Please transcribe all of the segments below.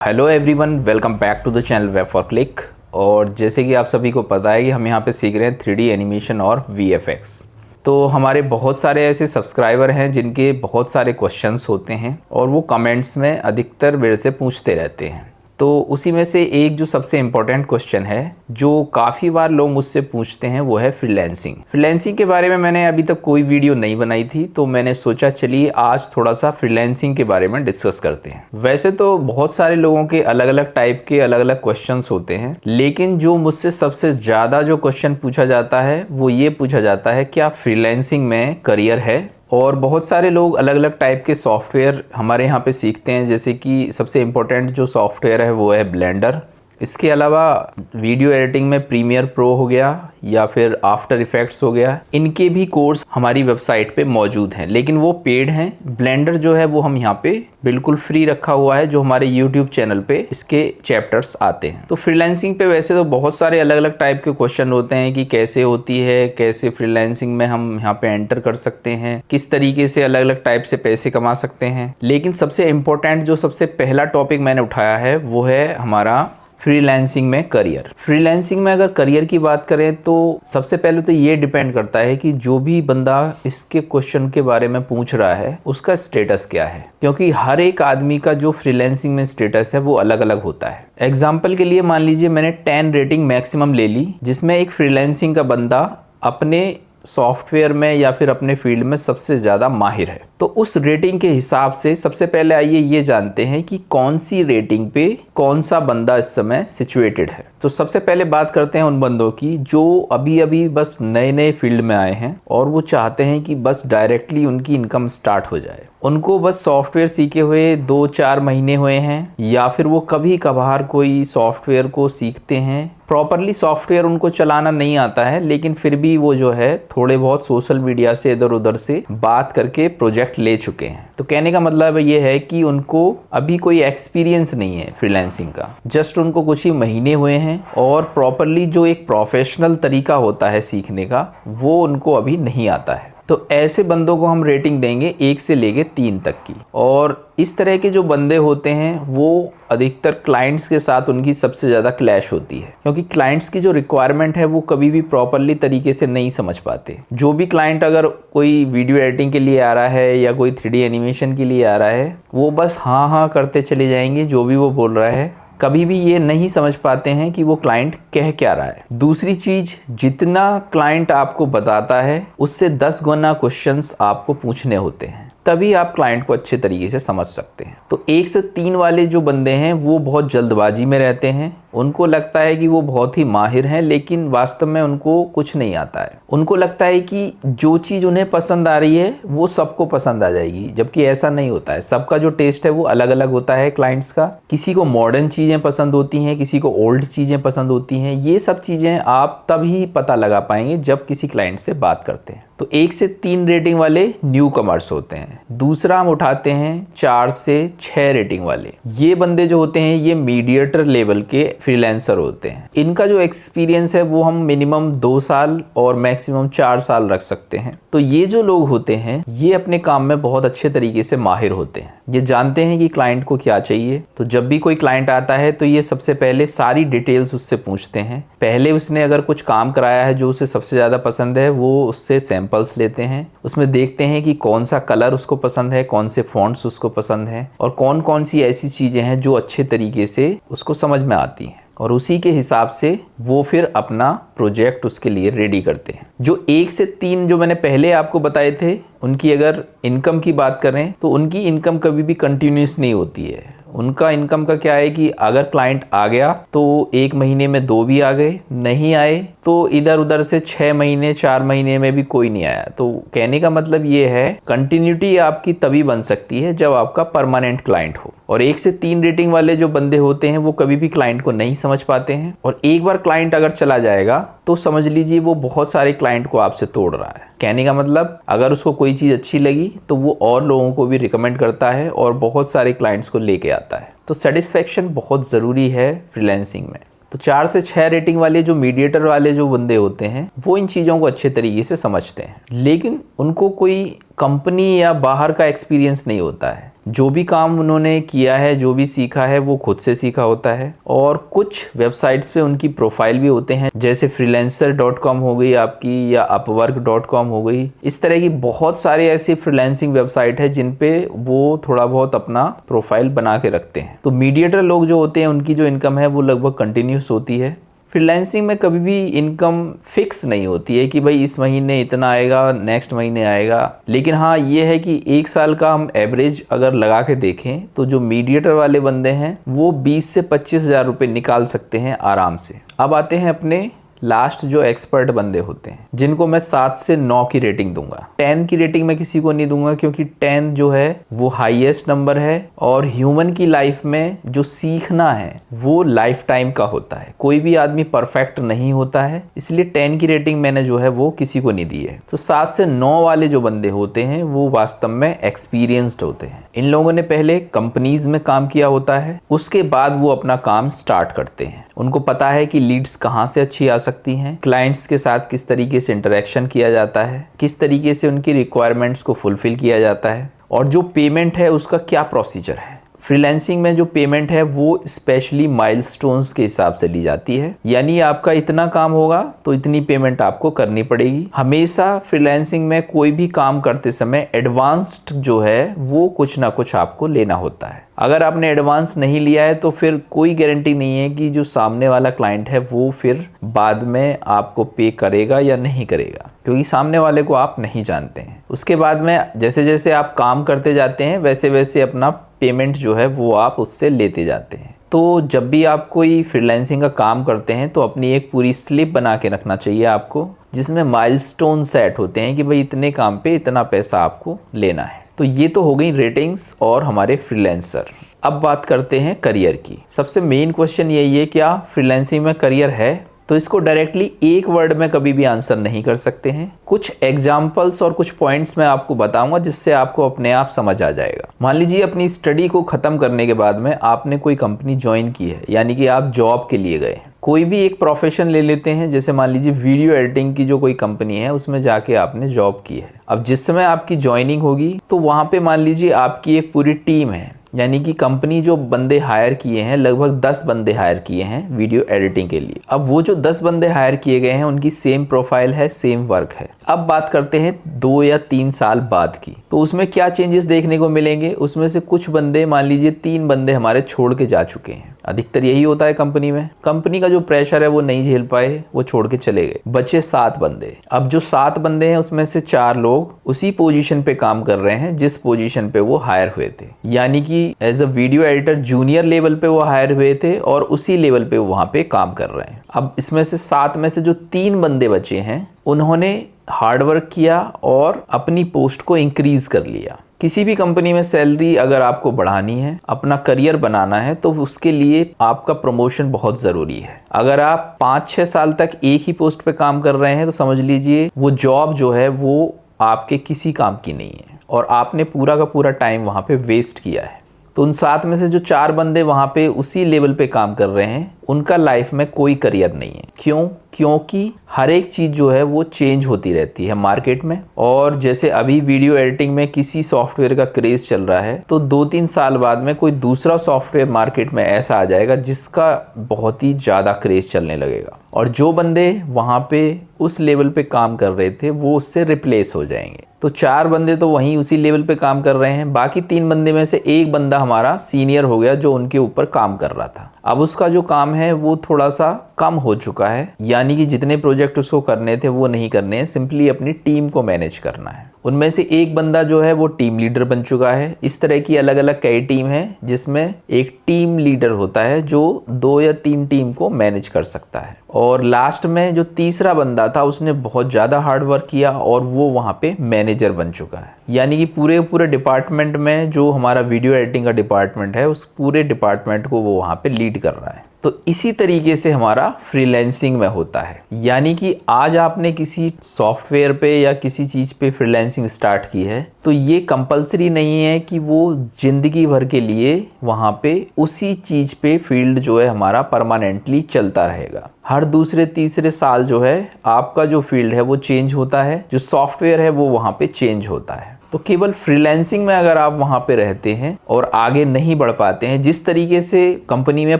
Hello everyone, welcome back to the channel web for click. और जैसे कि आप सभी को पता है कि हम यहाँ पे सीख रहे हैं 3D एनिमेशन और VFX। तो हमारे बहुत सारे ऐसे सब्सक्राइबर हैं जिनके बहुत सारे क्वेश्चंस होते हैं और वो कमेंट्स में अधिकतर मेरे से पूछते रहते हैं। तो उसी में से एक जो सबसे इम्पोर्टेंट क्वेश्चन है जो काफ़ी बार लोग मुझसे पूछते हैं वो है फ्रीलांसिंग। फ्रीलांसिंग के बारे में मैंने अभी तक कोई वीडियो नहीं बनाई थी, तो मैंने सोचा चलिए आज थोड़ा सा फ्रीलांसिंग के बारे में डिस्कस करते हैं। वैसे तो बहुत सारे लोगों के अलग अलग टाइप के अलग अलग क्वेश्चंस होते हैं, लेकिन जो मुझसे सबसे ज़्यादा जो क्वेश्चन पूछा जाता है वो ये पूछा जाता है क्या फ्रीलांसिंग में करियर है। और बहुत सारे लोग अलग अलग टाइप के सॉफ्टवेयर हमारे यहाँ पे सीखते हैं, जैसे कि सबसे इम्पोर्टेंट जो सॉफ्टवेयर है वो है ब्लेंडर। इसके अलावा वीडियो एडिटिंग में प्रीमियर प्रो हो गया या फिर आफ्टर इफेक्ट्स हो गया, इनके भी कोर्स हमारी वेबसाइट पे मौजूद हैं, लेकिन वो पेड हैं। ब्लेंडर जो है वो हम यहाँ पे बिल्कुल फ्री रखा हुआ है, जो हमारे यूट्यूब चैनल पे इसके चैप्टर्स आते हैं। तो फ्रीलांसिंग पे वैसे तो बहुत सारे अलग अलग टाइप के क्वेश्चन होते हैं कि कैसे होती है, कैसे फ्रीलांसिंग में हम यहाँ पे एंटर कर सकते हैं, किस तरीके से अलग अलग टाइप से पैसे कमा सकते हैं। लेकिन सबसे इम्पोर्टेंट जो सबसे पहला टॉपिक मैंने उठाया है वो है हमारा फ्रीलांसिंग में करियर। फ्रीलांसिंग में अगर करियर की बात करें तो सबसे पहले तो ये डिपेंड करता है कि जो भी बंदा इसके क्वेश्चन के बारे में पूछ रहा है उसका स्टेटस क्या है, क्योंकि हर एक आदमी का जो फ्रीलांसिंग में स्टेटस है वो अलग अलग होता है। एग्जाम्पल के लिए मान लीजिए मैंने 10 रेटिंग मैक्सिमम ले ली, जिसमें एक फ्रीलांसिंग का बंदा अपने सॉफ्टवेयर में या फिर अपने फील्ड में सबसे ज़्यादा माहिर है। तो उस रेटिंग के हिसाब से सबसे पहले आइए ये जानते हैं कि कौन सी रेटिंग पे कौन सा बंदा इस समय सिचुएटेड है। तो सबसे पहले बात करते हैं उन बंदों की जो अभी अभी बस नए नए फील्ड में आए हैं और वो चाहते हैं कि बस डायरेक्टली उनकी इनकम स्टार्ट हो जाए। उनको बस सॉफ्टवेयर सीखे हुए 2-4 महीने हुए हैं, या फिर वो कभी कभार कोई सॉफ्टवेयर को सीखते हैं। प्रॉपरली सॉफ्टवेयर उनको चलाना नहीं आता है, लेकिन फिर भी वो जो है थोड़े बहुत सोशल मीडिया से इधर उधर से बात करके प्रोजेक्ट ले चुके हैं। तो कहने का मतलब ये है कि उनको अभी कोई एक्सपीरियंस नहीं है फ्रीलांसिंग का, जस्ट उनको कुछ ही महीने हुए हैं और प्रॉपरली जो एक प्रोफेशनल तरीका होता है सीखने का वो उनको अभी नहीं आता है। तो ऐसे बंदों को हम रेटिंग देंगे 1 से लेके 3 तक की। और इस तरह के जो बंदे होते हैं वो अधिकतर क्लाइंट्स के साथ उनकी सबसे ज़्यादा क्लैश होती है, क्योंकि क्लाइंट्स की जो रिक्वायरमेंट है वो कभी भी प्रॉपरली तरीके से नहीं समझ पाते। जो भी क्लाइंट अगर कोई वीडियो एडिटिंग के लिए आ रहा है या कोई 3D एनिमेशन के लिए आ रहा है, वो बस हाँ हाँ करते चले जाएंगे जो भी वो बोल रहा है। कभी भी ये नहीं समझ पाते हैं कि वो क्लाइंट कह क्या रहा है। दूसरी चीज, जितना क्लाइंट आपको बताता है उससे 10 गुना क्वेश्चंस आपको पूछने होते हैं, तभी आप क्लाइंट को अच्छे तरीके से समझ सकते हैं। तो 1 से 3 वाले जो बंदे हैं वो बहुत जल्दबाजी में रहते हैं। उनको लगता है कि वो बहुत ही माहिर हैं, लेकिन वास्तव में उनको कुछ नहीं आता है। उनको लगता है कि जो चीज़ उन्हें पसंद आ रही है वो सबको पसंद आ जाएगी, जबकि ऐसा नहीं होता है। सबका जो टेस्ट है वो अलग अलग होता है क्लाइंट्स का। किसी को मॉडर्न चीज़ें पसंद होती हैं, किसी को ओल्ड चीज़ें पसंद होती हैं। ये सब चीज़ें आप तभी पता लगा पाएंगे जब किसी क्लाइंट से बात करते हैं। तो 1 से 3 रेटिंग वाले न्यू कमर्स होते हैं। दूसरा हम उठाते हैं 4 से 6 रेटिंग वाले। ये बंदे जो होते हैं ये मीडिएटर लेवल के फ्रीलांसर होते हैं। इनका जो एक्सपीरियंस है वो हम मिनिमम 2 साल और मैक्सिमम 4 साल रख सकते हैं। तो ये जो लोग होते हैं ये अपने काम में बहुत अच्छे तरीके से माहिर होते हैं। ये जानते हैं कि क्लाइंट को क्या चाहिए। तो जब भी कोई क्लाइंट आता है तो ये सबसे पहले सारी डिटेल्स उससे पूछते हैं। पहले उसने अगर कुछ काम कराया है जो उसे सबसे ज़्यादा पसंद है, वो उससे सैंपल्स लेते हैं। उसमें देखते हैं कि कौन सा कलर उसको पसंद है, कौन से फॉन्ट्स उसको पसंद हैं और कौन कौन सी ऐसी चीज़ें हैं जो अच्छे तरीके से उसको समझ में आती हैं। और उसी के हिसाब से वो फिर अपना प्रोजेक्ट उसके लिए रेडी करते हैं। जो 1 से 3 जो मैंने पहले आपको बताए थे, उनकी अगर इनकम की बात करें तो उनकी इनकम कभी भी कंटिन्यूस नहीं होती है। उनका इनकम का क्या है कि अगर क्लाइंट आ गया तो 1 महीने में 2 भी आ गए, नहीं आए तो इधर उधर से 6 महीने 4 महीने में भी कोई नहीं आया। तो कहने का मतलब ये है कंटिन्यूटी आपकी तभी बन सकती है जब आपका परमानेंट क्लाइंट हो। और 1 से 3 रेटिंग वाले जो बंदे होते हैं वो कभी भी क्लाइंट को नहीं समझ पाते हैं। और एक बार क्लाइंट अगर चला जाएगा तो समझ लीजिए वो बहुत सारे क्लाइंट को आपसे तोड़ रहा है। कहने का मतलब अगर उसको कोई चीज़ अच्छी लगी तो वो और लोगों को भी रिकमेंड करता है और बहुत सारे क्लाइंट्स को लेके आता है। तो सेटिस्फेक्शन बहुत ज़रूरी है फ्रीलांसिंग में। तो 4 से 6 रेटिंग वाले जो मीडिएटर वाले जो बंदे होते हैं वो इन चीज़ों को अच्छे तरीके से समझते हैं, लेकिन उनको कोई कंपनी या बाहर का एक्सपीरियंस नहीं होता है। जो भी काम उन्होंने किया है, जो भी सीखा है वो खुद से सीखा होता है। और कुछ वेबसाइट्स पे उनकी प्रोफाइल भी होते हैं, जैसे freelancer.com हो गई आपकी, या upwork.com हो गई। इस तरह की बहुत सारे ऐसी फ्रीलांसिंग वेबसाइट है जिन पे वो थोड़ा बहुत अपना प्रोफाइल बना के रखते हैं। तो मीडिएटर लोग जो होते हैं उनकी जो इनकम है वो लगभग कंटिन्यूस होती है। फ्रीलांसिंग में कभी भी इनकम फिक्स नहीं होती है कि भाई इस महीने इतना आएगा, नेक्स्ट महीने आएगा। लेकिन हाँ, ये है कि एक साल का हम एवरेज अगर लगा के देखें तो जो मीडिएटर वाले बंदे हैं वो 20 से 25 हज़ार रुपये निकाल सकते हैं आराम से। अब आते हैं अपने लास्ट जो एक्सपर्ट बंदे होते हैं, जिनको मैं 7 से 9 की रेटिंग दूंगा। 10 की रेटिंग मैं किसी को नहीं दूंगा, क्योंकि 10 जो है वो हाईएस्ट नंबर है। और ह्यूमन की लाइफ में जो सीखना है वो लाइफ टाइम का होता है, कोई भी आदमी परफेक्ट नहीं होता है। इसलिए 10 की रेटिंग मैंने जो है वो किसी को नहीं दी है। तो 7 से 9 वाले जो बंदे होते हैं वो वास्तव में एक्सपीरियंस्ड होते हैं। इन लोगों ने पहले कंपनीज में काम किया होता है, उसके बाद वो अपना काम स्टार्ट करते हैं। उनको पता है कि लीड्स कहाँ से अच्छी आ सकती हैं, क्लाइंट्स के साथ किस तरीके से इंटरेक्शन किया जाता है, किस तरीके से उनकी रिक्वायरमेंट्स को फुलफिल किया जाता है, और जो पेमेंट है उसका क्या प्रोसीजर है। फ्रीलांसिंग में जो पेमेंट है वो स्पेशली माइलस्टोन्स के हिसाब से ली जाती है, यानी आपका इतना काम होगा तो इतनी पेमेंट आपको करनी पड़ेगी। हमेशा फ्रीलांसिंग में कोई भी काम करते समय एडवांस्ड जो है वो कुछ ना कुछ आपको लेना होता है। अगर आपने एडवांस नहीं लिया है तो फिर कोई गारंटी नहीं है कि जो सामने वाला क्लाइंट है वो फिर बाद में आपको पे करेगा या नहीं करेगा, क्योंकि सामने वाले को आप नहीं जानते हैं। उसके बाद में जैसे जैसे आप काम करते जाते हैं वैसे वैसे अपना पेमेंट जो है वो आप उससे लेते जाते हैं। तो जब भी आप कोई फ्रीलांसिंग का काम करते हैं तो अपनी एक पूरी स्लिप बना के रखना चाहिए आपको, जिसमें माइलस्टोन सेट होते हैं कि भाई इतने काम पे इतना पैसा आपको लेना है। तो ये तो हो गई रेटिंग्स और हमारे फ्रीलांसर। अब बात करते हैं करियर की। सबसे मेन क्वेश्चन यही है, क्या फ्रीलांसिंग में करियर है? तो इसको डायरेक्टली एक वर्ड में कभी भी आंसर नहीं कर सकते हैं। कुछ एग्जाम्पल्स और कुछ पॉइंट्स मैं आपको बताऊंगा जिससे आपको अपने आप समझ आ जाएगा। मान लीजिए अपनी स्टडी को ख़त्म करने के बाद में आपने कोई कंपनी ज्वाइन की है, यानी कि आप जॉब के लिए गए। कोई भी एक प्रोफेशन ले लेते हैं, जैसे मान लीजिए वीडियो एडिटिंग की जो कोई कंपनी है उसमें जाके आपने जॉब की है। अब जिस समय आपकी ज्वाइनिंग होगी तो वहाँ पे मान लीजिए आपकी एक पूरी टीम है, यानी कि कंपनी जो बंदे हायर किए हैं, लगभग 10 बंदे हायर किए हैं वीडियो एडिटिंग के लिए। अब वो जो 10 बंदे हायर किए गए हैं उनकी सेम प्रोफाइल है, सेम वर्क है। अब बात करते हैं 2 या 3 साल बाद की, तो उसमें क्या चेंजेस देखने को मिलेंगे। उसमें से कुछ बंदे, मान लीजिए 3 बंदे हमारे छोड़ के जा चुके हैं। अधिकतर यही होता है कंपनी में, कंपनी का जो प्रेशर है वो नहीं झेल पाए, वो छोड़ के चले गए, बचे 7 बंदे। अब जो 7 बंदे हैं उसमें से 4 लोग उसी पोजीशन पे काम कर रहे हैं जिस पोजीशन पे वो हायर हुए थे, यानी कि as a video editor junior level पे वो हायर हुए थे और उसी लेवल पे वो वहां पे काम कर रहे हैं। अब इसमें से 7 में से जो 3 बंदे बचे हैं उन्होंने हार्डवर्क किया और अपनी पोस्ट को इंक्रीज कर लिया। किसी भी कंपनी में सैलरी अगर आपको बढ़ानी है, अपना करियर बनाना है, तो उसके लिए आपका प्रमोशन बहुत ज़रूरी है। अगर आप 5-6 साल तक एक ही पोस्ट पे काम कर रहे हैं तो समझ लीजिए वो जॉब जो है वो आपके किसी काम की नहीं है और आपने पूरा का पूरा टाइम वहाँ पे वेस्ट किया है। तो उन 7 में से जो 4 बंदे वहाँ पे उसी लेवल पे काम कर रहे हैं उनका लाइफ में कोई करियर नहीं है। क्यों? क्योंकि हर एक चीज़ जो है वो चेंज होती रहती है मार्केट में। और जैसे अभी वीडियो एडिटिंग में किसी सॉफ्टवेयर का क्रेज़ चल रहा है तो 2-3 साल बाद में कोई दूसरा सॉफ्टवेयर मार्केट में ऐसा आ जाएगा जिसका बहुत ही ज़्यादा क्रेज़ चलने लगेगा और जो बंदे वहाँ पे उस लेवल पे काम कर रहे थे वो उससे रिप्लेस हो जाएंगे। तो 4 बंदे तो वहीं उसी लेवल पे काम कर रहे हैं, बाकी 3 बंदे में से एक बंदा हमारा सीनियर हो गया जो उनके ऊपर काम कर रहा था। अब उसका जो काम है वो थोड़ा सा कम हो चुका है, यानी कि जितने प्रोजेक्ट उसको करने थे वो नहीं करने हैं, सिंपली अपनी टीम को मैनेज करना है। उनमें से एक बंदा जो है वो टीम लीडर बन चुका है। इस तरह की अलग अलग कई टीम है जिसमें एक टीम लीडर होता है जो 2 या 3 टीम को मैनेज कर सकता है। और लास्ट में जो तीसरा बंदा था उसने बहुत ज़्यादा हार्ड वर्क किया और वो वहाँ पे मैनेजर बन चुका है, यानी कि पूरे डिपार्टमेंट में जो हमारा वीडियो एडिटिंग का डिपार्टमेंट है उस पूरे डिपार्टमेंट को वो वहाँ पे लीड कर रहा है। तो इसी तरीके से हमारा फ्रीलांसिंग में होता है, यानी कि आज आपने किसी सॉफ्टवेयर पे या किसी चीज़ पे फ्रीलांसिंग स्टार्ट की है तो ये कंपलसरी नहीं है कि वो ज़िंदगी भर के लिए वहाँ पे उसी चीज़ पे फील्ड जो है हमारा परमानेंटली चलता रहेगा। हर दूसरे तीसरे साल जो है आपका जो फील्ड है वो चेंज होता है, जो सॉफ्टवेयर है वो वहाँ पे चेंज होता है। तो केवल फ्रीलांसिंग में अगर आप वहाँ पे रहते हैं और आगे नहीं बढ़ पाते हैं, जिस तरीके से कंपनी में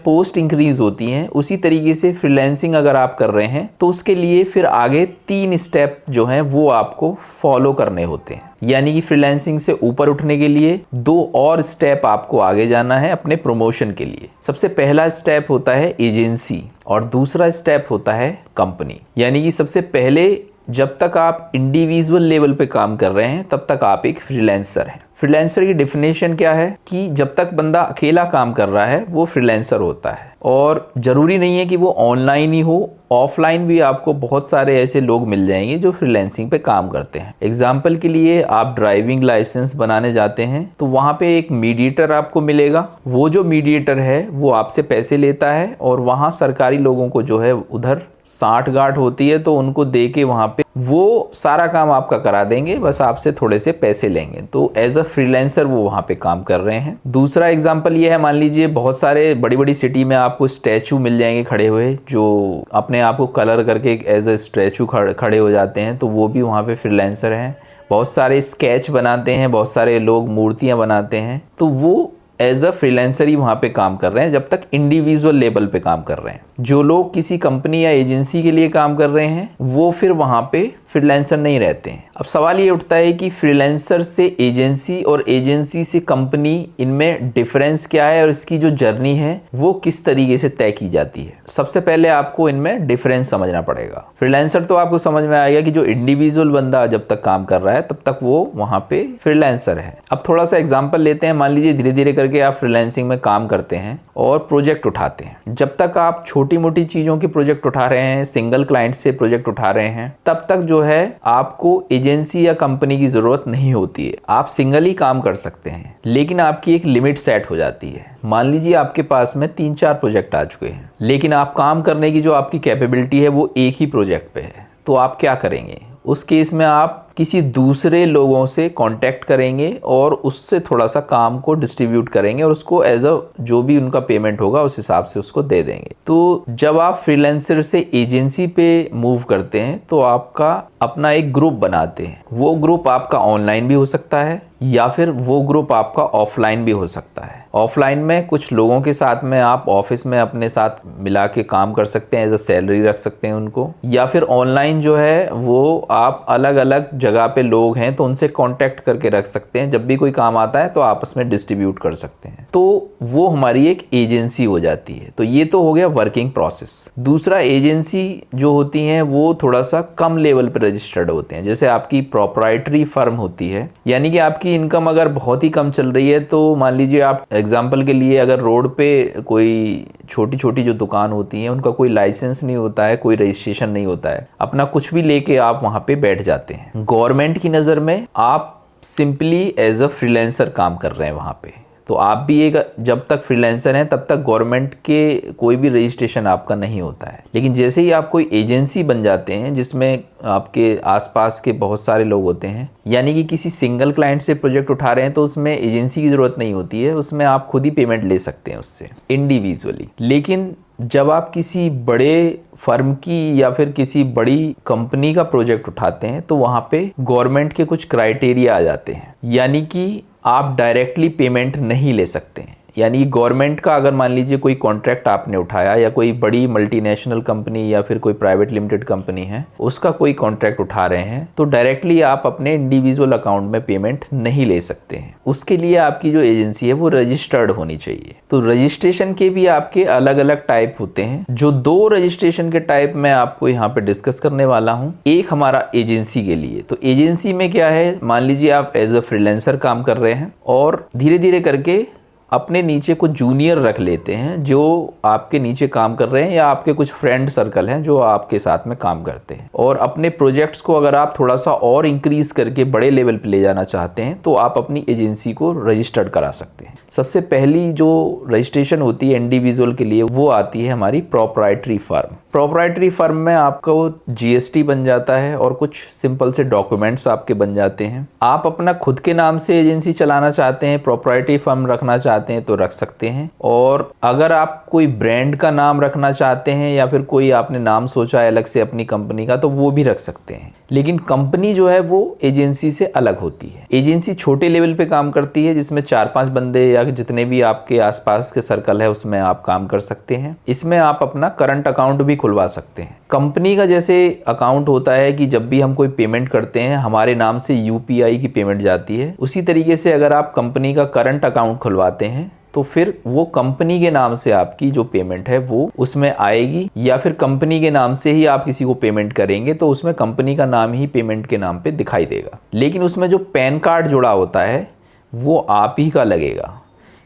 पोस्ट इंक्रीज होती हैं उसी तरीके से फ्रीलांसिंग अगर आप कर रहे हैं तो उसके लिए फिर आगे 3 स्टेप जो हैं वो आपको फॉलो करने होते हैं। यानी कि फ्रीलांसिंग से ऊपर उठने के लिए 2 और स्टेप आपको आगे जाना है अपने प्रमोशन के लिए। सबसे पहला स्टेप होता है एजेंसी और दूसरा स्टेप होता है कंपनी। यानी कि सबसे पहले जब तक आप इंडिविजुअल लेवल पे काम कर रहे हैं तब तक आप एक फ्रीलांसर हैं। फ्रीलांसर की डेफिनेशन क्या है कि जब तक बंदा अकेला काम कर रहा है वो फ्रीलांसर होता है। और ज़रूरी नहीं है कि वो ऑनलाइन ही हो, ऑफलाइन भी आपको बहुत सारे ऐसे लोग मिल जाएंगे जो फ्रीलांसिंग पे काम करते हैं। एग्जाम्पल के लिए आप ड्राइविंग लाइसेंस बनाने जाते हैं तो वहाँ पे एक मीडिएटर आपको मिलेगा। वो जो मीडिएटर है वो आपसे पैसे लेता है और वहाँ सरकारी लोगों को जो है उधर साठगांठ होती है तो उनको दे के वहाँ पे वो सारा काम आपका करा देंगे, बस आपसे थोड़े से पैसे लेंगे। तो एज अ फ्रीलांसर वो वहाँ पे काम कर रहे हैं। दूसरा एग्जाम्पल ये है, मान लीजिए बहुत सारे बड़ी बड़ी सिटी में आपको स्टैचू मिल जाएंगे खड़े हुए जो अपने आप को कलर करके एज अ स्टैचू खड़े हो जाते हैं, तो वो भी वहाँ पे फ्रीलांसर हैं। बहुत सारे स्केच बनाते हैं, बहुत सारे लोग मूर्तियाँ बनाते हैं, तो वो एज अ फ्रीलांसर ही वहाँ पे काम कर रहे हैं जब तक इंडिविजुअल लेवल पे काम कर रहे हैं। जो लोग किसी कंपनी या एजेंसी के लिए काम कर रहे हैं वो फिर वहाँ पे फ्रीलांसर नहीं रहते हैं। अब सवाल ये उठता है कि फ्रीलांसर से एजेंसी और एजेंसी से कंपनी, इनमें डिफरेंस क्या है और इसकी जो जर्नी है वो किस तरीके से तय की जाती है। सबसे पहले आपको इनमें डिफरेंस समझना पड़ेगा। फ्रीलांसर तो आपको समझ में आएगा कि जो इंडिविजुअल बंदा जब तक काम कर रहा है तब तक वो वहाँ पे फ्रीलांसर है। अब थोड़ा सा एग्जाम्पल लेते हैं। मान लीजिए धीरे धीरे करके आप फ्रीलांसिंग में काम करते हैं और प्रोजेक्ट उठाते हैं। जब तक आप छोटी मोटी चीज़ों के प्रोजेक्ट उठा रहे हैं, सिंगल क्लाइंट से प्रोजेक्ट उठा रहे हैं, तब तक जो है आपको एजेंसी या कंपनी की ज़रूरत नहीं होती है। आप सिंगल ही काम कर सकते हैं, लेकिन आपकी एक लिमिट सेट हो जाती है। मान लीजिए आपके पास में 3-4 प्रोजेक्ट आ चुके हैं, लेकिन आप काम करने की जो आपकी कैपेबिलिटी है वो एक ही प्रोजेक्ट पे है, तो आप क्या करेंगे? उस केस में आप किसी दूसरे लोगों से कांटेक्ट करेंगे और उससे थोड़ा सा काम को डिस्ट्रीब्यूट करेंगे और उसको एज अ जो भी उनका पेमेंट होगा उस हिसाब से उसको दे देंगे। तो जब आप फ्रीलांसर से एजेंसी पे मूव करते हैं तो आपका अपना एक ग्रुप बनाते हैं। वो ग्रुप आपका ऑनलाइन भी हो सकता है या फिर वो ग्रुप आपका ऑफलाइन भी हो सकता है। ऑफलाइन में कुछ लोगों के साथ में आप ऑफिस में अपने साथ मिला के काम कर सकते हैं, एज अ सैलरी रख सकते हैं उनको, या फिर ऑनलाइन जो है वो आप अलग अलग जगह पे लोग हैं तो उनसे कांटेक्ट करके रख सकते हैं। जब भी कोई काम आता है तो आपस में डिस्ट्रीब्यूट कर सकते हैं, तो वो हमारी एक एजेंसी हो जाती है। तो ये तो हो गया वर्किंग प्रोसेस। दूसरा, एजेंसी जो होती हैं वो थोड़ा सा कम लेवल पर रजिस्टर्ड होते हैं। जैसे आपकी प्रोप्राइटरी फर्म होती है, यानी कि आपकी इनकम अगर बहुत ही कम चल रही है तो मान लीजिए आप एग्जाम्पल के लिए अगर रोड पे कोई छोटी छोटी जो दुकान होती हैं उनका कोई लाइसेंस नहीं होता है, कोई रजिस्ट्रेशन नहीं होता है, अपना कुछ भी लेके आप वहाँ पे बैठ जाते हैं। गवर्नमेंट की नज़र में आप सिंपली एज अ फ्रीलांसर काम कर रहे हैं वहाँ पे, तो आप भी एक जब तक फ्रीलांसर हैं तब तक गवर्नमेंट के कोई भी रजिस्ट्रेशन आपका नहीं होता है। लेकिन जैसे ही आप कोई एजेंसी बन जाते हैं जिसमें आपके आसपास के बहुत सारे लोग होते हैं, यानी कि किसी सिंगल क्लाइंट से प्रोजेक्ट उठा रहे हैं तो उसमें एजेंसी की ज़रूरत नहीं होती है, उसमें आप खुद ही पेमेंट ले सकते हैं उससे इंडिविजुअली। लेकिन जब आप किसी बड़े फर्म की या फिर किसी बड़ी कंपनी का प्रोजेक्ट उठाते हैं तो वहाँ पे गवर्नमेंट के कुछ क्राइटेरिया आ जाते हैं, यानी कि आप डायरेक्टली पेमेंट नहीं ले सकते हैं। यानी गवर्नमेंट का अगर मान लीजिए कोई कॉन्ट्रैक्ट आपने उठाया या कोई बड़ी मल्टीनेशनल कंपनी या फिर कोई प्राइवेट लिमिटेड कंपनी है उसका कोई कॉन्ट्रैक्ट उठा रहे हैं तो डायरेक्टली आप अपने इंडिविजुअल अकाउंट में पेमेंट नहीं ले सकते हैं। उसके लिए आपकी जो एजेंसी है वो रजिस्टर्ड होनी चाहिए। तो रजिस्ट्रेशन के भी आपके अलग अलग टाइप होते हैं। जो 2 रजिस्ट्रेशन के टाइप मैं आपको यहाँ पे डिस्कस करने वाला हूँ, एक हमारा एजेंसी के लिए। तो एजेंसी में क्या है, मान लीजिए आप एज अ फ्रीलांसर काम कर रहे हैं और धीरे धीरे करके अपने नीचे कुछ जूनियर रख लेते हैं जो आपके नीचे काम कर रहे हैं, या आपके कुछ फ्रेंड सर्कल हैं जो आपके साथ में काम करते हैं। और अपने प्रोजेक्ट्स को अगर आप थोड़ा सा और इंक्रीज करके बड़े लेवल पे ले जाना चाहते हैं तो आप अपनी एजेंसी को रजिस्टर्ड करा सकते हैं। सबसे पहली जो रजिस्ट्रेशन होती है इंडिविजुअल के लिए वो आती है हमारी प्रोप्राइटरी फर्म। प्रोप्राइटरी फर्म में आपका वो जीएसटी बन जाता है और कुछ सिंपल से डॉक्यूमेंट्स आपके बन जाते हैं। आप अपना खुद के नाम से एजेंसी चलाना चाहते हैं, प्रोप्राइटरी फर्म रखना चाहते चाहते हैं तो रख सकते हैं, और अगर आप कोई ब्रांड का नाम रखना चाहते हैं या फिर कोई आपने नाम सोचा है अलग से अपनी कंपनी का तो वो भी रख सकते हैं। लेकिन कंपनी जो है वो एजेंसी से अलग होती है। एजेंसी छोटे लेवल पे काम करती है जिसमें 4-5 बंदे या जितने भी आपके आसपास के सर्कल है उसमें आप काम कर सकते हैं। इसमें आप अपना करंट अकाउंट भी खुलवा सकते हैं। कंपनी का जैसे अकाउंट होता है कि जब भी हम कोई पेमेंट करते हैं हमारे नाम से यूपीआई की पेमेंट जाती है, उसी तरीके से अगर आप कंपनी का करंट अकाउंट खुलवाते हैं तो फिर वो कंपनी के नाम से आपकी जो पेमेंट है वो उसमें आएगी, या फिर कंपनी के नाम से ही आप किसी को पेमेंट करेंगे तो उसमें कंपनी का नाम ही पेमेंट के नाम पे दिखाई देगा। लेकिन उसमें जो पैन कार्ड जुड़ा होता है वो आप ही का लगेगा।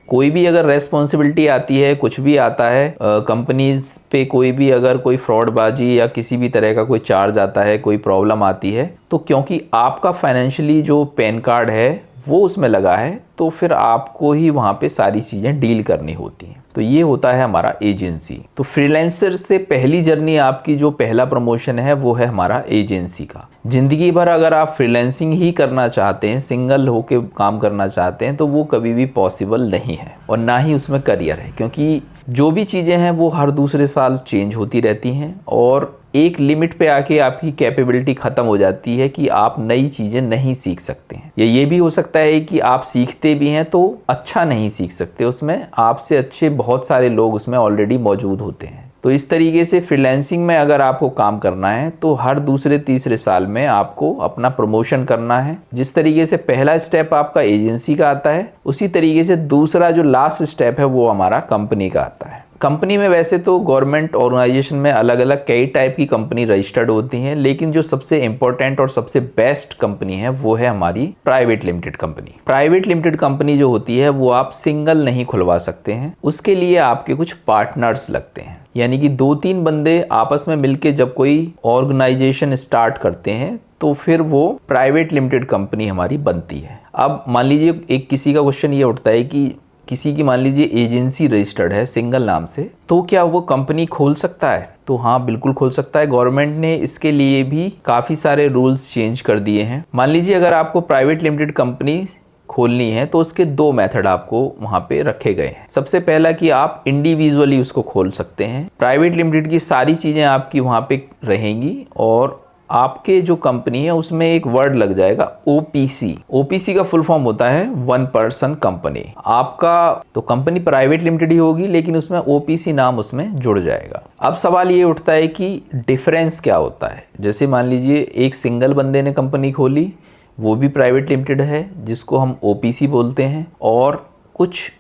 कोई भी अगर रेस्पॉन्सिबिलिटी आती है, कुछ भी आता है कंपनीज पे, कोई भी अगर कोई फ्रॉडबाजी या किसी भी तरह का कोई चार्ज आता है, कोई प्रॉब्लम आती है, तो क्योंकि आपका फाइनेंशियली जो पैन कार्ड है वो उसमें लगा है तो फिर आपको ही वहाँ पे सारी चीज़ें डील करनी होती हैं। तो ये होता है हमारा एजेंसी। तो फ्रीलांसर से पहली जर्नी आपकी जो पहला प्रमोशन है वो है हमारा एजेंसी का। ज़िंदगी भर अगर आप फ्रीलांसिंग ही करना चाहते हैं, सिंगल होके काम करना चाहते हैं, तो वो कभी भी पॉसिबल नहीं है और ना ही उसमें करियर है, क्योंकि जो भी चीज़ें हैं वो हर दूसरे साल चेंज होती रहती हैं और एक लिमिट पे आके आपकी कैपेबिलिटी ख़त्म हो जाती है कि आप नई चीज़ें नहीं सीख सकते हैं। या ये भी हो सकता है कि आप सीखते भी हैं तो अच्छा नहीं सीख सकते, उसमें आपसे अच्छे बहुत सारे लोग उसमें ऑलरेडी मौजूद होते हैं। तो इस तरीके से फ्रीलांसिंग में अगर आपको काम करना है तो हर दूसरे तीसरे साल में आपको अपना प्रमोशन करना है। जिस तरीके से पहला स्टेप आपका एजेंसी का आता है, उसी तरीके से दूसरा जो लास्ट स्टेप है वो हमारा कंपनी का आता है। कंपनी में वैसे तो गवर्नमेंट ऑर्गेनाइजेशन में अलग अलग कई टाइप की कंपनी रजिस्टर्ड होती हैं, लेकिन जो सबसे इम्पोर्टेंट और सबसे बेस्ट कंपनी है वो है हमारी private limited company. Private limited company जो होती है वो आप सिंगल नहीं खुलवा सकते हैं, उसके लिए आपके कुछ पार्टनर्स लगते हैं। यानी कि 2-3 बंदे आपस में मिलके जब कोई ऑर्गेनाइजेशन स्टार्ट करते हैं तो फिर वो प्राइवेट लिमिटेड कंपनी हमारी बनती है। अब मान लीजिए एक किसी का क्वेश्चन ये उठता है कि किसी की मान लीजिए एजेंसी रजिस्टर्ड है सिंगल नाम से, तो क्या वो कंपनी खोल सकता है? तो हाँ, बिल्कुल खोल सकता है। गवर्नमेंट ने इसके लिए भी काफ़ी सारे रूल्स चेंज कर दिए हैं। मान लीजिए अगर आपको प्राइवेट लिमिटेड कंपनी खोलनी है तो उसके 2 मेथड आपको वहाँ पे रखे गए हैं। सबसे पहला कि आप इंडिविजुअली उसको खोल सकते हैं। प्राइवेट लिमिटेड की सारी चीज़ें आपकी वहाँ पे रहेंगी और आपके जो कंपनी है उसमें एक वर्ड लग जाएगा ओपीसी। ओपीसी का फुल फॉर्म होता है 1 पर्सन कंपनी। आपका तो कंपनी प्राइवेट लिमिटेड ही होगी लेकिन उसमें ओपीसी नाम उसमें जुड़ जाएगा। अब सवाल ये उठता है कि डिफरेंस क्या होता है। जैसे मान लीजिए एक सिंगल बंदे ने कंपनी खोली, वो भी प्राइवेट लिमिटेड है जिसको हम ओपीसी बोलते हैं, और कुछ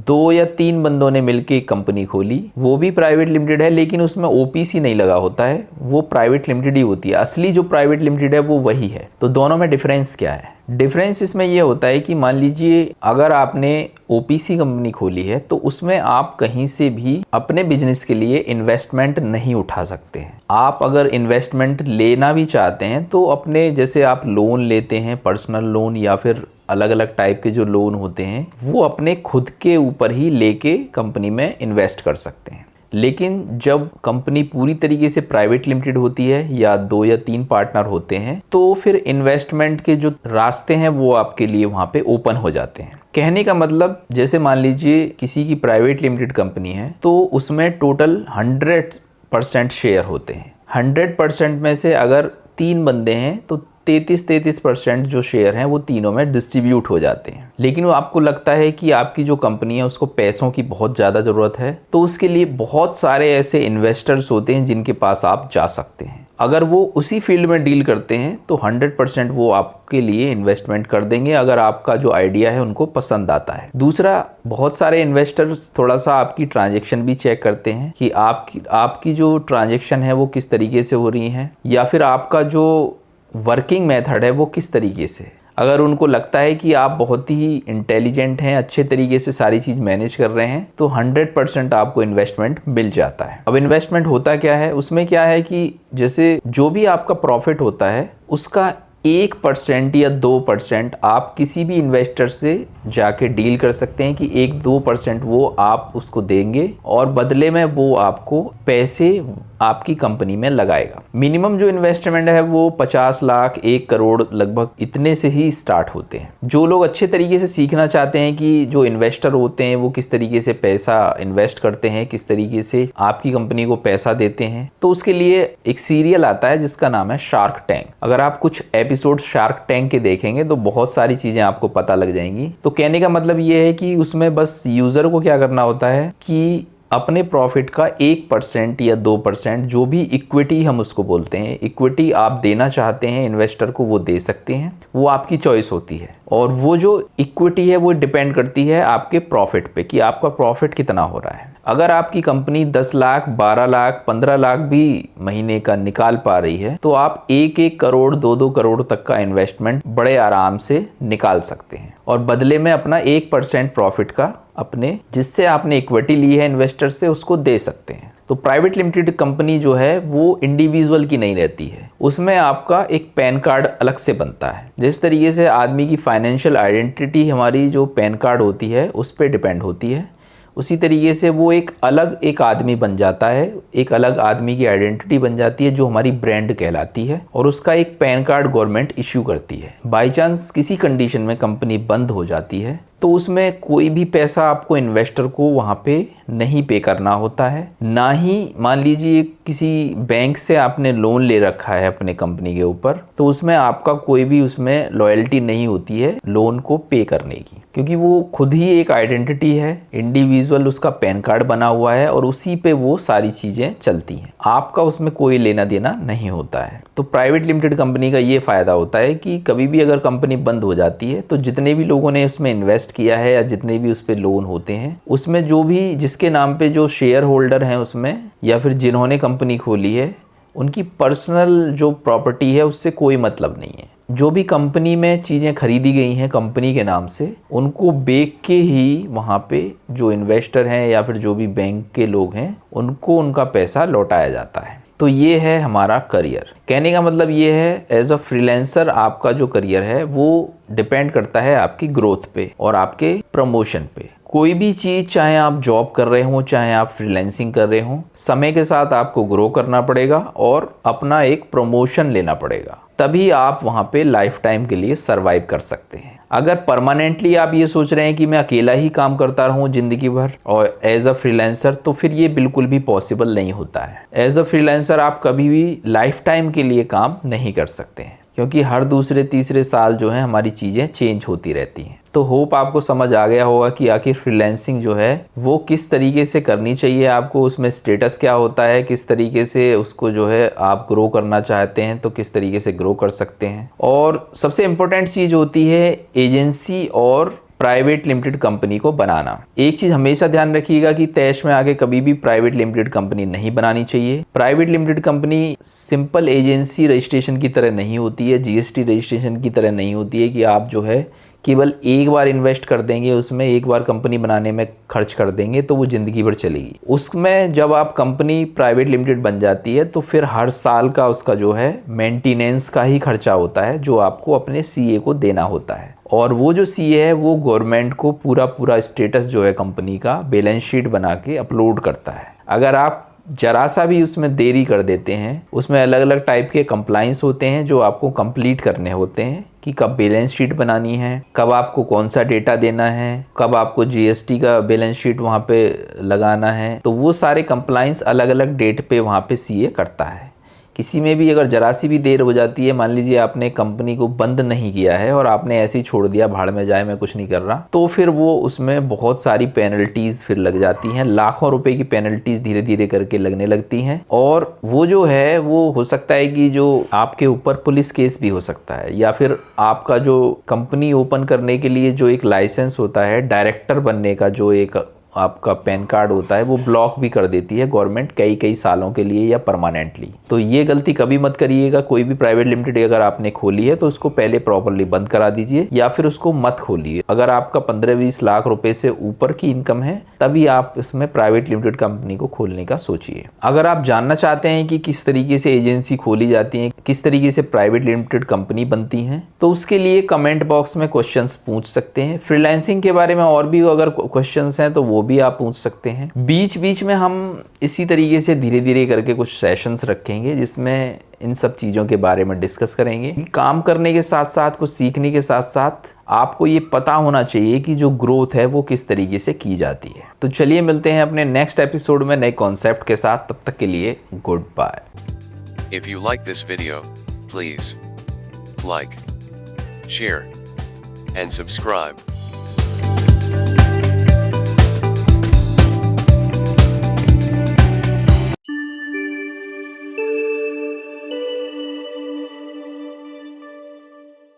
2 या 3 बंदों ने मिलके कंपनी खोली, वो भी प्राइवेट लिमिटेड है लेकिन उसमें ओपीसी नहीं लगा होता है, वो प्राइवेट लिमिटेड ही होती है। असली जो प्राइवेट लिमिटेड है वो वही है। तो दोनों में डिफरेंस क्या है? डिफरेंस इसमें ये होता है कि मान लीजिए अगर आपने ओपीसी कंपनी खोली है तो उसमें आप कहीं से भी अपने बिजनेस के लिए इन्वेस्टमेंट नहीं उठा सकते हैं। आप अगर इन्वेस्टमेंट लेना भी चाहते हैं तो अपने, जैसे आप लोन लेते हैं पर्सनल लोन या फिर अलग अलग टाइप के जो लोन होते हैं, वो अपने खुद के ऊपर ही लेके कंपनी में इन्वेस्ट कर सकते हैं। लेकिन जब कंपनी पूरी तरीके से प्राइवेट लिमिटेड होती है या 2 या 3 पार्टनर होते हैं तो फिर इन्वेस्टमेंट के जो रास्ते हैं वो आपके लिए वहाँ पे ओपन हो जाते हैं। कहने का मतलब, जैसे मान लीजिए किसी की प्राइवेट लिमिटेड कंपनी है तो उसमें टोटल 100% शेयर होते हैं। 100% में से अगर 3 बंदे हैं तो 33% जो शेयर हैं वो तीनों में डिस्ट्रीब्यूट हो जाते हैं। लेकिन वो आपको लगता है कि आपकी जो कंपनी है उसको पैसों की बहुत ज़्यादा ज़रूरत है, तो उसके लिए बहुत सारे ऐसे इन्वेस्टर्स होते हैं जिनके पास आप जा सकते हैं। अगर वो उसी फील्ड में डील करते हैं तो 100% वो आपके लिए इन्वेस्टमेंट कर देंगे अगर आपका जो आइडिया है उनको पसंद आता है। दूसरा, बहुत सारे इन्वेस्टर्स थोड़ा सा आपकी ट्रांजैक्शन भी चेक करते हैं कि आपकी जो ट्रांजैक्शन है वो किस तरीके से हो रही है, या फिर आपका जो वर्किंग मेथड है वो किस तरीके से। अगर उनको लगता है कि आप बहुत ही इंटेलिजेंट हैं, अच्छे तरीके से सारी चीज़ मैनेज कर रहे हैं, तो 100% आपको इन्वेस्टमेंट मिल जाता है। अब इन्वेस्टमेंट होता क्या है, उसमें क्या है कि जैसे जो भी आपका प्रॉफिट होता है उसका 1% या 2% आप किसी भी इन्वेस्टर से जाके डील कर सकते हैं कि 1-2% वो आप उसको देंगे और बदले में वो आपको पैसे आपकी कंपनी में लगाएगा। मिनिमम जो इन्वेस्टमेंट है वो 50 लाख 1 करोड़ लगभग इतने से ही स्टार्ट होते हैं। जो लोग अच्छे तरीके से सीखना चाहते हैं कि जो इन्वेस्टर होते हैं वो किस तरीके से पैसा इन्वेस्ट करते हैं, किस तरीके से आपकी कंपनी को पैसा देते हैं, तो उसके लिए एक सीरियल आता है जिसका नाम है शार्क टैंक। अगर आप कुछ एपिसोड शार्क टैंक के देखेंगे तो बहुत सारी चीजें आपको पता लग जाएंगी। तो कहने का मतलब ये है कि उसमें बस यूजर को क्या करना होता है कि अपने प्रॉफिट का 1% या 2% जो भी इक्विटी हम उसको बोलते हैं, इक्विटी आप देना चाहते हैं इन्वेस्टर को वो दे सकते हैं, वो आपकी चॉइस होती है। और वो जो इक्विटी है वो डिपेंड करती है आपके प्रॉफिट पे कि आपका प्रॉफिट कितना हो रहा है। अगर आपकी कंपनी 10 लाख 12 लाख 15 लाख भी महीने का निकाल पा रही है तो आप 1-1 करोड़ 2-2 करोड़ तक का इन्वेस्टमेंट बड़े आराम से निकाल सकते हैं और बदले में अपना 1% प्रॉफिट का अपने जिससे आपने इक्विटी ली है इन्वेस्टर से उसको दे सकते हैं। तो प्राइवेट लिमिटेड कंपनी जो है वो इंडिविजुअल की नहीं रहती है, उसमें आपका एक पैन कार्ड अलग से बनता है। जिस तरीके से आदमी की फाइनेंशियल आइडेंटिटी हमारी जो पैन कार्ड होती है उस पर डिपेंड होती है, उसी तरीके से वो एक आदमी बन जाता है, एक अलग आदमी की आइडेंटिटी बन जाती है जो हमारी ब्रांड कहलाती है और उसका एक पैन कार्ड गवर्नमेंट इश्यू करती है। बाई चांस किसी कंडीशन में कंपनी बंद हो जाती है तो उसमें कोई भी पैसा आपको इन्वेस्टर को वहाँ पे नहीं पे करना होता है, ना ही मान लीजिए किसी बैंक से आपने लोन ले रखा है अपने कंपनी के ऊपर तो उसमें आपका कोई भी उसमें लॉयल्टी नहीं होती है लोन को पे करने की, क्योंकि वो खुद ही एक आइडेंटिटी है, इंडिविजुअल उसका पैन कार्ड बना हुआ है और उसी पे वो सारी चीज़ें चलती हैं, आपका उसमें कोई लेना देना नहीं होता है। तो प्राइवेट लिमिटेड कंपनी का ये फ़ायदा होता है कि कभी भी अगर कंपनी बंद हो जाती है तो जितने भी लोगों ने उसमें इन्वेस्ट किया है या जितने भी उस पर लोन होते हैं उसमें जो भी जिसके नाम पे जो शेयर होल्डर हैं उसमें या फिर जिन्होंने कंपनी खोली है उनकी पर्सनल जो प्रॉपर्टी है उससे कोई मतलब नहीं है। जो भी कंपनी में चीज़ें खरीदी गई हैं कंपनी के नाम से उनको बेच के ही वहाँ पे जो इन्वेस्टर हैं या फिर जो भी बैंक के लोग हैं उनको उनका पैसा लौटाया जाता है। तो ये है हमारा करियर। कहने का मतलब ये है एज अ फ्रीलांसर आपका जो करियर है वो डिपेंड करता है आपकी ग्रोथ पे और आपके प्रमोशन पे। कोई भी चीज़ चाहे आप जॉब कर रहे हो चाहे आप फ्रीलांसिंग कर रहे हो, समय के साथ आपको ग्रो करना पड़ेगा और अपना एक प्रमोशन लेना पड़ेगा, तभी आप वहाँ पे लाइफ टाइम के लिए सरवाइव कर सकते हैं। अगर परमानेंटली आप ये सोच रहे हैं कि मैं अकेला ही काम करता रहूं ज़िंदगी भर और एज अ फ्रीलांसर, तो फिर ये बिल्कुल भी पॉसिबल नहीं होता है। एज अ फ्रीलांसर आप कभी भी लाइफ टाइम के लिए काम नहीं कर सकते हैं क्योंकि हर दूसरे तीसरे साल जो है हमारी चीज़ें चेंज होती रहती हैं। तो होप आपको समझ आ गया होगा कि आखिर फ्रीलांसिंग जो है वो किस तरीके से करनी चाहिए, आपको उसमें स्टेटस क्या होता है, किस तरीके से उसको जो है आप ग्रो करना चाहते हैं तो किस तरीके से ग्रो कर सकते हैं। और सबसे इम्पोर्टेंट चीज़ होती है एजेंसी और प्राइवेट लिमिटेड कंपनी को बनाना। एक चीज़ हमेशा ध्यान रखिएगा कि तैश में आगे कभी भी प्राइवेट लिमिटेड कंपनी नहीं बनानी चाहिए। Private limited company simple agency registration की तरह नहीं होती है, जीएसटी रजिस्ट्रेशन की तरह नहीं होती है कि आप जो है केवल एक बार इन्वेस्ट कर देंगे, उसमें एक बार कंपनी बनाने में खर्च कर देंगे तो वो ज़िंदगी भर चलेगी। उसमें जब आप कंपनी प्राइवेट लिमिटेड बन जाती है तो फिर हर साल का उसका जो है मेंटेनेंस का ही खर्चा होता है जो आपको अपने सीए को देना होता है। और वो जो सीए है वो गवर्नमेंट को पूरा स्टेटस जो है कंपनी का बैलेंस शीट बना के अपलोड करता है। अगर आप जरा सा भी उसमें देरी कर देते हैं, उसमें अलग अलग टाइप के कंप्लाइंस होते हैं जो आपको कंप्लीट करने होते हैं कि कब बैलेंस शीट बनानी है, कब आपको कौन सा डेटा देना है, कब आपको जीएसटी का बैलेंस शीट वहाँ पे लगाना है, तो वो सारे कंप्लाइंस अलग अलग डेट पे वहाँ पे सीए करता है। किसी में भी अगर जरा सी भी देर हो जाती है, मान लीजिए आपने कंपनी को बंद नहीं किया है और आपने ऐसे ही छोड़ दिया भाड़ में जाए मैं कुछ नहीं कर रहा, तो फिर वो उसमें बहुत सारी पेनल्टीज फिर लग जाती हैं, लाखों रुपए की पेनल्टीज धीरे धीरे करके लगने लगती हैं। और वो जो है वो हो सकता है कि जो आपके ऊपर पुलिस केस भी हो सकता है, या फिर आपका जो कंपनी ओपन करने के लिए जो एक लाइसेंस होता है, डायरेक्टर बनने का जो एक आपका पैन कार्ड होता है, वो ब्लॉक भी कर देती है गवर्नमेंट कई सालों के लिए या परमानेंटली। तो ये गलती कभी मत करिएगा। कोई भी प्राइवेट लिमिटेड अगर आपने खोली है तो उसको पहले प्रॉपर्ली बंद करा दीजिए या फिर उसको मत खोलिए। अगर आपका 15-20 लाख रुपए से ऊपर की इनकम है तभी आप इसमें प्राइवेट लिमिटेड कंपनी को खोलने का सोचिए। अगर आप जानना चाहते हैं कि किस तरीके से एजेंसी खोली जाती है, किस तरीके से प्राइवेट लिमिटेड कंपनी बनती हैं, तो उसके लिए कमेंट बॉक्स में क्वेश्चंस पूछ सकते हैं। फ्रीलांसिंग के बारे में और भी अगर क्वेश्चंस हैं तो वो भी आप पूछ सकते हैं। बीच बीच में हम इसी तरीके से धीरे धीरे करके कुछ सेशंस रखेंगे जिसमें इन सब चीज़ों के बारे में डिस्कस करेंगे। काम करने के साथ साथ, कुछ सीखने के साथ साथ आपको ये पता होना चाहिए कि जो ग्रोथ है वो किस तरीके से की जाती है। तो चलिए मिलते हैं अपने नेक्स्ट एपिसोड में नए कॉन्सेप्ट के साथ। तब तक के लिए goodbye. If you like this video, please like, share, and subscribe.